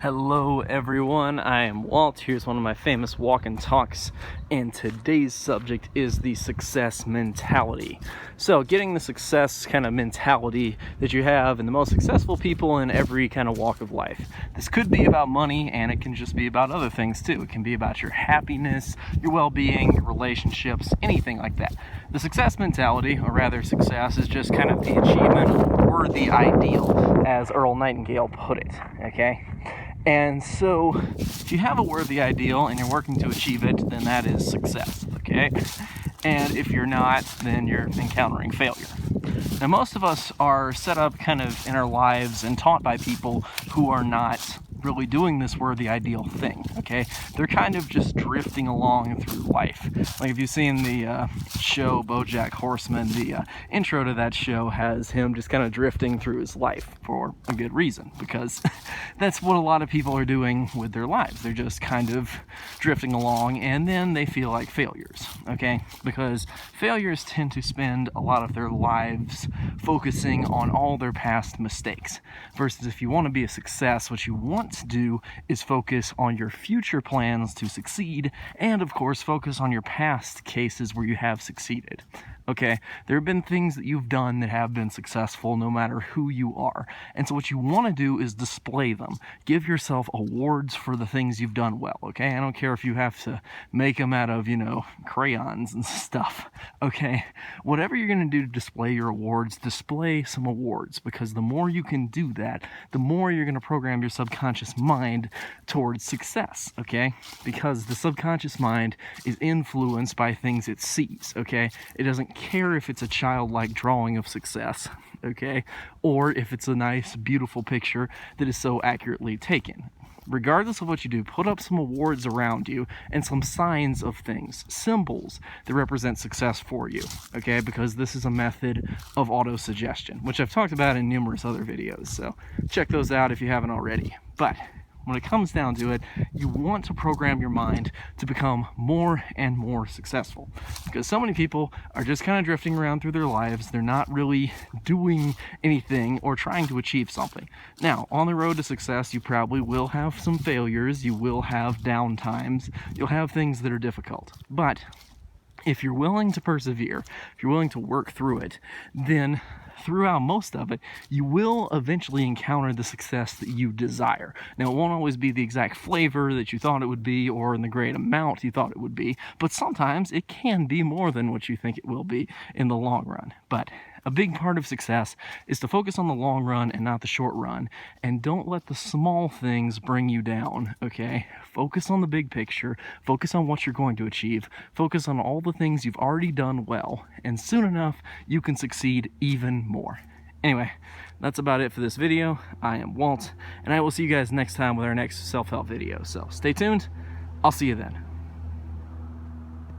Hello everyone, I am Walt. Here's one of my famous walk and talks, and today's subject is the success mentality. So getting the success kind of mentality that you have in the most successful people in every kind of walk of life. This could be about money, and it can just be about other things too. It can be about your happiness, your well-being, your relationships, anything like that. The success mentality, or rather success, is just kind of the achievement or the ideal, as Earl Nightingale put it, okay? And so, if you have a worthy ideal and you're working to achieve it, then that is success, okay? And if you're not, then you're encountering failure. Now, most of us are set up kind of in our lives and taught by people who are not really doing this worthy ideal thing, okay? They're kind of just drifting along through life. Like if you've seen the show BoJack Horseman, the intro to that show has him just kind of drifting through his life for a good reason, because that's what a lot of people are doing with their lives. They're just kind of drifting along, and then they feel like failures, okay? Because failures tend to spend a lot of their lives focusing on all their past mistakes, versus if you want to be a success, what you want to do is focus on your future plans to succeed, and of course focus on your past cases where you have succeeded. Okay, there have been things that you've done that have been successful no matter who you are. And so what you want to do is display them. Give yourself awards for the things you've done well, okay? I don't care if you have to make them out of, crayons and stuff, okay? Whatever you're going to do to display your awards, display some awards, because the more you can do that, the more you're going to program your subconscious mind towards success, okay? Because the subconscious mind is influenced by things it sees, okay? It doesn't care if it's a childlike drawing of success, okay, or if it's a nice, beautiful picture that is so accurately taken. Regardless of what you do, put up some awards around you and some signs of things, symbols that represent success for you, okay, because this is a method of auto-suggestion, which I've talked about in numerous other videos, so check those out if you haven't already. But when it comes down to it, you want to program your mind to become more and more successful, because so many people are just kind of drifting around through their lives. They're not really doing anything or trying to achieve something. Now, on the road to success, you probably will have some failures, you will have down times, you'll have things that are difficult, but if you're willing to persevere, if you're willing to work through it, then throughout most of it, you will eventually encounter the success that you desire. Now, it won't always be the exact flavor that you thought it would be or in the great amount you thought it would be, but sometimes it can be more than what you think it will be in the long run. But a big part of success is to focus on the long run and not the short run, and don't let the small things bring you down, okay? Focus on the big picture, focus on what you're going to achieve, focus on all the things you've already done well, and soon enough, you can succeed even more. Anyway, that's about it for this video. I am Walt, and I will see you guys next time with our next self-help video. So stay tuned. I'll see you then.